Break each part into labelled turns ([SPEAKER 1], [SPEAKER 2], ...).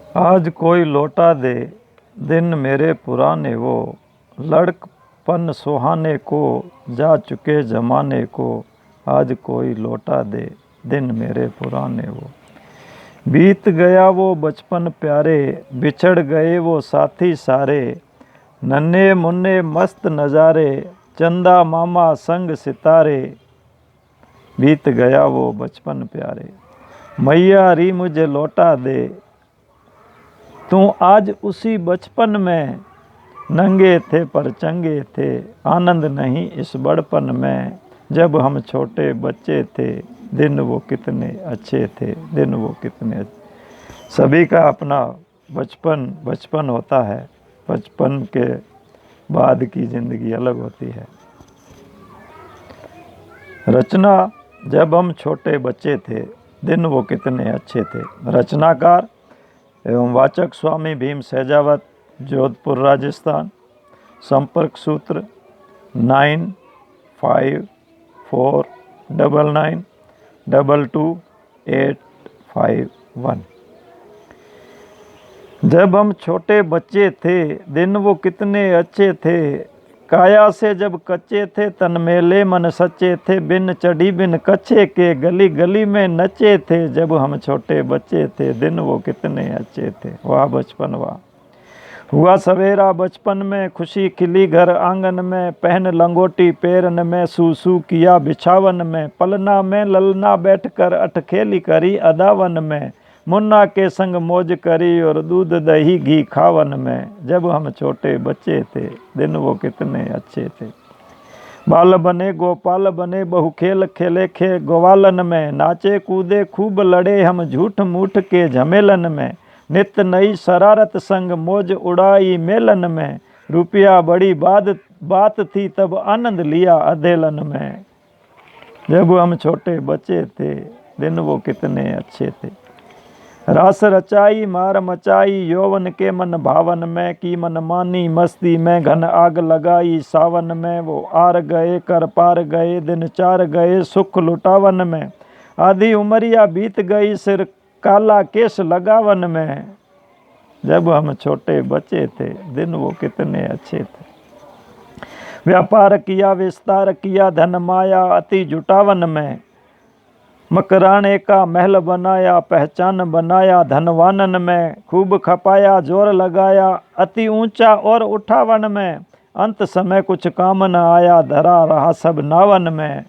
[SPEAKER 1] आज कोई लौटा दे दिन मेरे पुराने वो, लड़कपन सुहाने को जा चुके जमाने को। आज कोई लौटा दे दिन मेरे पुराने वो। बीत गया वो बचपन प्यारे, बिछड़ गए वो साथी सारे। नन्हे मुन्ने मस्त नज़ारे, चंदा मामा संग सितारे। बीत गया वो बचपन प्यारे, मैया री मुझे लौटा दे। तू आज उसी बचपन में, नंगे थे पर चंगे थे। आनंद नहीं इस बड़पन में, जब हम छोटे बच्चे थे। दिन वो कितने अच्छे थे, दिन वो कितने सभी का अपना बचपन होता है। बचपन के बाद की ज़िंदगी अलग होती है। रचना, जब हम छोटे बच्चे थे, दिन वो कितने अच्छे थे। रचनाकार एवं वाचक स्वामी भीम सहजावत, जोधपुर, राजस्थान। संपर्क सूत्र 9549922851। जब हम छोटे बच्चे थे, दिन वो कितने अच्छे थे। काया से जब कच्चे थे, तन मेले मन सच्चे थे। बिन चढ़ी बिन कच्छे के, गली गली में नचे थे। जब हम छोटे बच्चे थे, दिन वो कितने अच्छे थे। वाह बचपन वाह। हुआ सवेरा बचपन में, खुशी खिली घर आंगन में। पहन लंगोटी पैरन में, सूसू किया बिछावन में। पलना में ललना बैठकर, अटखेली करी अदावन में। मुन्ना के संग मौज करी, और दूध दही घी खावन में। जब हम छोटे बच्चे थे, दिन वो कितने अच्छे थे। बाल बने गोपाल बने, बहु खेल खेले खे ग्वालन में। नाचे कूदे खूब लड़े हम, झूठ मूठ के झमेलन में। नित नई शरारत संग मौज उड़ाई मेलन में। रुपया बड़ी बात थी, तब आनंद लिया अधेलन में। जब हम छोटे बच्चे थे, दिन वो कितने अच्छे थे। रास रचाई मार मचाई, यौवन के मन भावन में। की मन मानी मस्ती में, घन आग लगाई सावन में। वो आर गए कर पार गए, दिन चार गए सुख लुटावन में। आधी उमरिया बीत गई, सिर काला केश लगावन में। जब हम छोटे बच्चे थे, दिन वो कितने अच्छे थे। व्यापार किया विस्तार किया, धन माया अति जुटावन में। मकराने का महल बनाया, पहचान बनाया धनवानन में। खूब खपाया जोर लगाया, अति ऊंचा और उठावन में। अंत समय कुछ काम न आया, धरा रहा सब नावन में।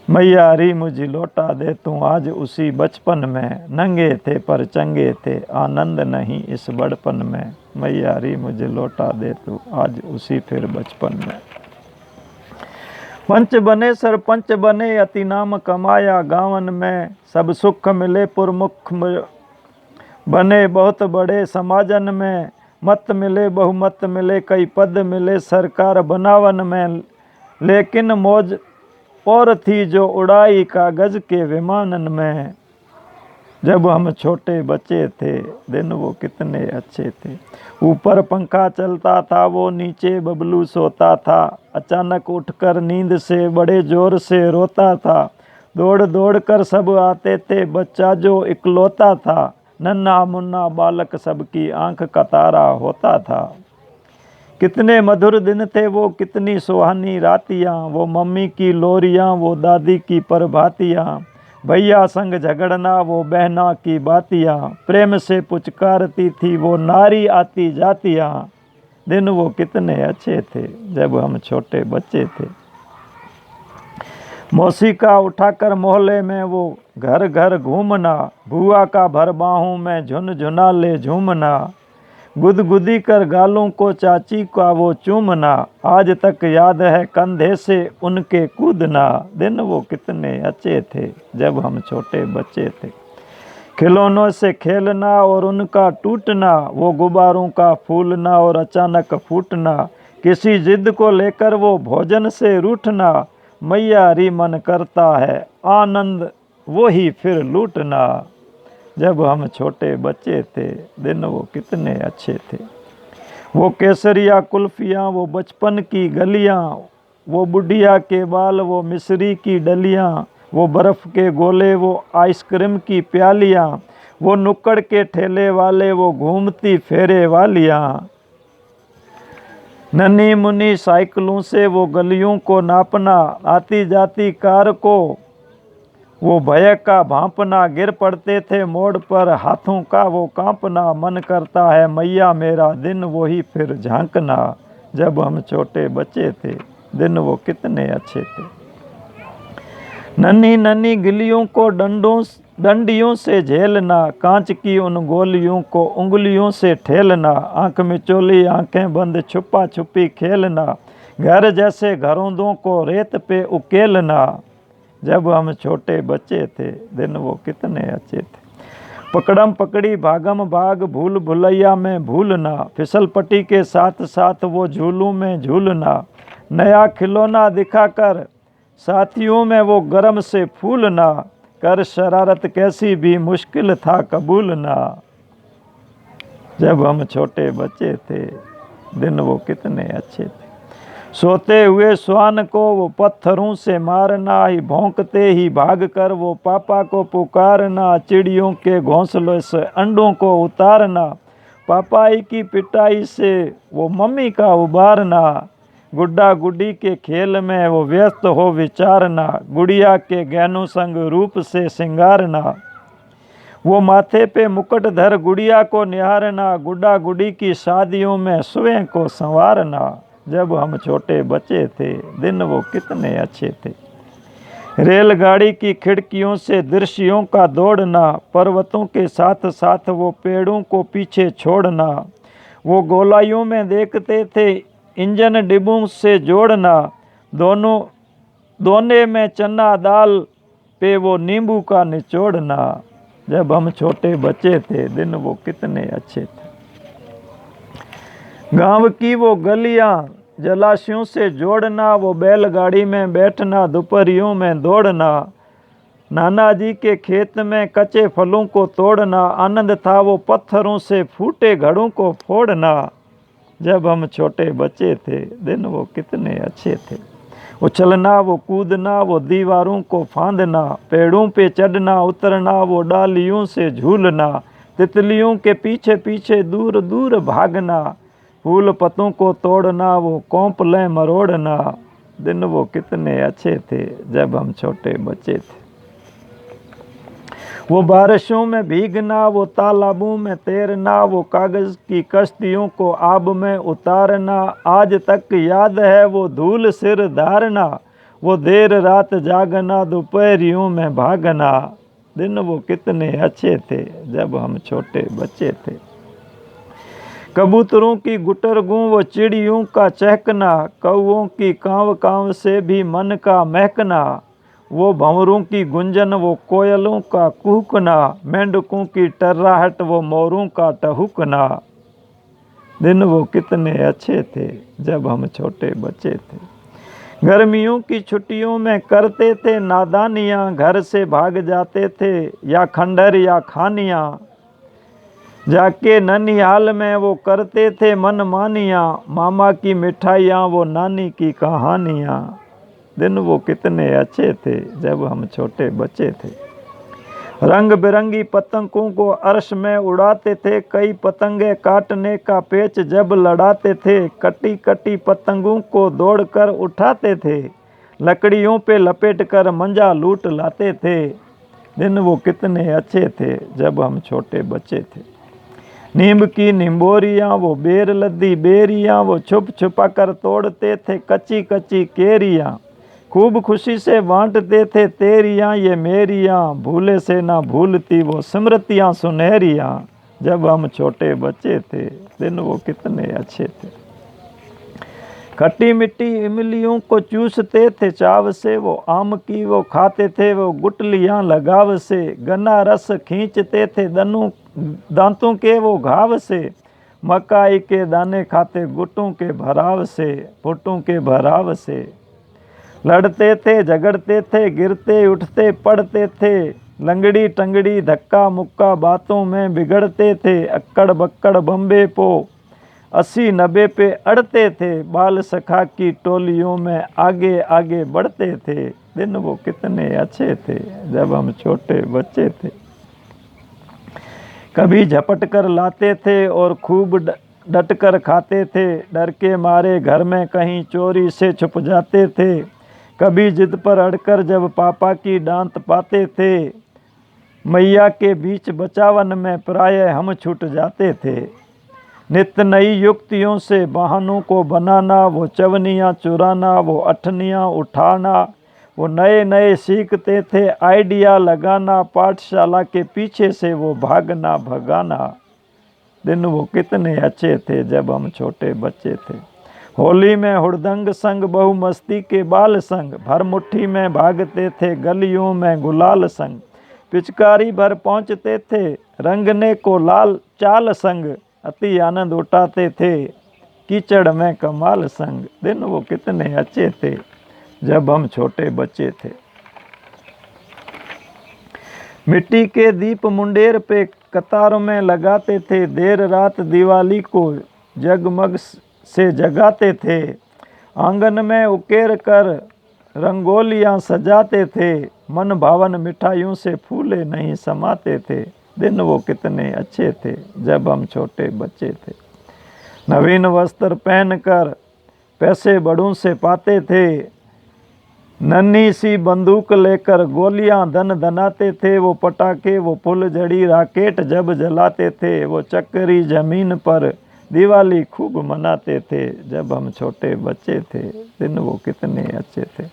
[SPEAKER 1] मैया री मुझे लौटा दे, तू आज उसी बचपन में। नंगे थे पर चंगे थे, आनंद नहीं इस बड़पन में। मैया री मुझे लौटा दे, तू आज उसी फिर बचपन में। पंच बने सरपंच बने, अति नाम कमाया गावन में। सब सुख मिले पुरमुख बने, बहुत बड़े समाजन में। मत मिले बहुमत मिले, कई पद मिले सरकार बनावन में। लेकिन मौज और थी जो उड़ाई कागज के विमानन में। जब हम छोटे बच्चे थे, दिन वो कितने अच्छे थे। ऊपर पंखा चलता था, वो नीचे बबलू सोता था। अचानक उठकर नींद से बड़े जोर से रोता था। दौड़ दौड़ कर सब आते थे, बच्चा जो इकलौता था। नन्हा मुन्ना बालक सबकी आंख का तारा होता था। कितने मधुर दिन थे वो, कितनी सुहानी रातियाँ। वो मम्मी की लोरियाँ, वो दादी की प्रभातियाँ। भैया संग झगड़ना, वो बहना की बातियाँ। प्रेम से पुचकारती थी वो नारी आती जातियाँ। दिन वो कितने अच्छे थे, जब हम छोटे बच्चे थे। मौसी का उठाकर मोहल्ले में वो घर घर घूमना। बुआ का भर बाहों में झुनझुना ले झूमना। गुदगुदी कर गालों को चाची का वो चूमना। आज तक याद है कंधे से उनके कूदना। दिन वो कितने अच्छे थे, जब हम छोटे बच्चे थे। खिलौनों से खेलना और उनका टूटना। वो गुब्बारों का फूलना और अचानक फूटना। किसी जिद को लेकर वो भोजन से रूठना। मैया री मन करता है आनंद वो ही फिर लूटना। जब हम छोटे बच्चे थे, दिन वो कितने अच्छे थे। वो केसरिया कुल्फियाँ, वो बचपन की गलियाँ। वो बुढ़िया के बाल, वो मिश्री की डलियाँ। वो बर्फ़ के गोले, वो आइसक्रीम की प्यालियाँ। वो नुक्कड़ के ठेले वाले, वो घूमती फेरे वालियाँ। नन्ही मुन्नी साइकिलों से वो गलियों को नापना, आती जाती कार को वो भय का भांपना। गिर पड़ते थे मोड़ पर हाथों का वो कांपना, मन करता है मैया मेरा दिन वही फिर झांकना। जब हम छोटे बच्चे थे दिन वो कितने अच्छे थे। नन्ही नन्ही गिलियों को डंडियों से झेलना, कांच की उन गोलियों को उंगलियों से ठेलना। आंख मिचोली आंखें बंद छुपा छुपी खेलना, घर जैसे घरौंदों को रेत पे उकेलना। जब हम छोटे बच्चे थे दिन वो कितने अच्छे थे। पकड़म पकड़ी भागम भाग, भूल भुलैया में भूलना। फिसल पट्टी के साथ साथ वो झूलों में झूलना। नया खिलौना दिखाकर साथियों में वो गरम से फूलना। कर शरारत कैसी भी मुश्किल था कबूलना। जब हम छोटे बच्चे थे दिन वो कितने अच्छे थे। सोते हुए श्वान को वो पत्थरों से मारना, ही भौंकते ही भागकर वो पापा को पुकारना। चिड़ियों के घोंसलों से अंडों को उतारना, पापाई की पिटाई से वो मम्मी का उबारना। गुड्डा गुड्डी के खेल में वो व्यस्त हो विचारना, गुड़िया के गहनों संग रूप से सिंगारना। वो माथे पे मुकुट धर गुड़िया को निहारना, गुड्डा गुड्डी की शादियों में स्वयं को संवारना। जब हम छोटे बच्चे थे दिन वो कितने अच्छे थे। रेलगाड़ी की खिड़कियों से दृश्यों का दौड़ना, पर्वतों के साथ साथ वो पेड़ों को पीछे छोड़ना। वो गोलाइयों में देखते थे इंजन डिब्बों से जोड़ना, दोने में चना दाल पे वो नींबू का निचोड़ना। जब हम छोटे बच्चे थे दिन वो कितने अच्छे थे। गांव की वो गलियां जलाशयों से जोड़ना, वो बैलगाड़ी में बैठना, दोपहरियों में दौड़ना। नाना जी के खेत में कच्चे फलों को तोड़ना, आनंद था वो पत्थरों से फूटे घड़ों को फोड़ना। जब हम छोटे बच्चे थे दिन वो कितने अच्छे थे। उछलना वो कूदना, वो दीवारों को फांदना, पेड़ों पे चढ़ना उतरना, वो डालियों से झूलना। तितलियों के पीछे पीछे दूर दूर भागना, फूल पत्तों को तोड़ना, वो कौंपलें मरोड़ना। दिन वो कितने अच्छे थे जब हम छोटे बच्चे थे। वो बारिशों में भीगना, वो तालाबों में तैरना, वो कागज की कश्तियों को आब में उतारना। आज तक याद है वो धूल सिर धारना, वो देर रात जागना, दोपहरियों में भागना। दिन वो कितने अच्छे थे जब हम छोटे बच्चे थे। कबूतरों की गुटर गूं, वो चिड़ियों का चहकना, कौओं की कांव कांव से भी मन का महकना। वो भंवरों की गुंजन, वो कोयलों का कूकना, मेंढकों की टर्राहट, वो मोरों का टहुकना। दिन वो कितने अच्छे थे जब हम छोटे बच्चे थे। गर्मियों की छुट्टियों में करते थे नादानियाँ, घर से भाग जाते थे या खंडहर या खानियाँ। जाके ननिहाल में वो करते थे मनमानियाँ, मामा की मिठाइयाँ, वो नानी की कहानियाँ। दिन वो कितने अच्छे थे जब हम छोटे बच्चे थे। रंग बिरंगी पतंगों को अर्श में उड़ाते थे, कई पतंगे काटने का पेच जब लड़ाते थे। कटी कटी पतंगों को दौड़कर उठाते थे, लकड़ियों पे लपेट कर मंजा लूट लाते थे। दिन वो कितने अच्छे थे जब हम छोटे बच्चे थे। नींब की निम्बोरियाँ, वो बेर लद्दी बेरियाँ, वो छुप छुपा कर तोड़ते थे कच्ची कच्ची केरियाँ। खूब खुशी से बांटते थे तेरियाँ ये मेरियाँ, भूले से ना भूलती वो स्मृतियाँ सुनहरियाँ। जब हम छोटे बच्चे थे दिन वो कितने अच्छे थे। खट्टी मिट्टी इमलियों को चूसते थे चाव से, वो आम की वो खाते थे वो गुटलियाँ लगाव से। गन्ना रस खींचते थे दांतों के वो घाव से, मकाई के दाने खाते गुटों के भराव से, फुटों के भराव से। लड़ते थे झगड़ते थे गिरते उठते पड़ते थे, लंगड़ी टंगड़ी धक्का मुक्का बातों में बिगड़ते थे। अक्कड़ बक्कड़ बम्बे पो 80-90 पे अड़ते थे, बाल सखा की टोलियों में आगे आगे बढ़ते थे। दिन वो कितने अच्छे थे जब हम छोटे बच्चे थे। कभी झपट कर लाते थे और खूब डट कर खाते थे, डर के मारे घर में कहीं चोरी से छुप जाते थे। कभी जिद पर अड़कर जब पापा की डांट पाते थे, मैया के बीच बचावन में प्राय हम छूट जाते थे। नित्य नई युक्तियों से बहानों को बनाना, वो चवनियाँ चुराना, वो अठनियाँ उठाना, वो नए नए सीखते थे आइडिया लगाना, पाठशाला के पीछे से वो भागना भगाना। दिन वो कितने अच्छे थे जब हम छोटे बच्चे थे। होली में हुड़दंग संग, बहु मस्ती के बाल संग, भर मुट्ठी में भागते थे गलियों में गुलाल संग। पिचकारी भर पहुँचते थे रंगने को लाल चाल संग, अति आनंद उठाते थे कीचड़ में कमाल संग। दिन वो कितने अच्छे थे जब हम छोटे बच्चे थे। मिट्टी के दीप मुंडेर पे कतारों में लगाते थे, देर रात दिवाली को जगमग से जगाते थे। आंगन में उकेर कर रंगोलियां सजाते थे, मन भावन मिठाइयों से फूले नहीं समाते थे। दिन वो कितने अच्छे थे जब हम छोटे बच्चे थे। नवीन वस्त्र पहनकर पैसे बड़ों से पाते थे, नन्ही सी बंदूक लेकर गोलियां धन धनाते थे। वो पटाखे, वो फुलझड़ी राकेट जब जलाते थे, वो चक्करी जमीन पर दिवाली खूब मनाते थे जब हम छोटे बच्चे थे। दिन वो कितने अच्छे थे।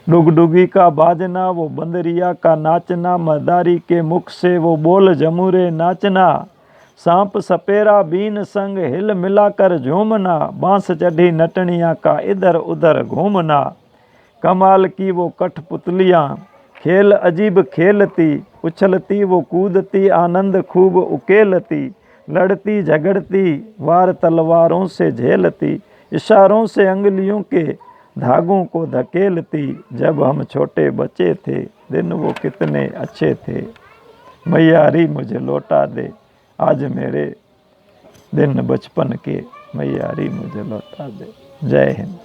[SPEAKER 1] डुगडुगी का बाजना, वो बंदरिया का नाचना, मदारी के मुख से वो बोल जमूरे नाचना, सांप सपेरा बीन संग हिल मिलाकर झूमना, बांस चढ़ी नटनिया का इधर उधर घूमना। कमाल की वो कठपुतलियाँ खेल अजीब खेलती, उछलती वो कूदती आनंद खूब उकेलती, लड़ती झगड़ती वार तलवारों से झेलती, इशारों से अंगुलियों के धागों को धकेलती जब हम छोटे बच्चे थे। दिन वो कितने अच्छे थे। मैयारी मुझे लौटा दे आज मेरे दिन बचपन के, मैयारी मुझे लौटा दे। जय हिंद।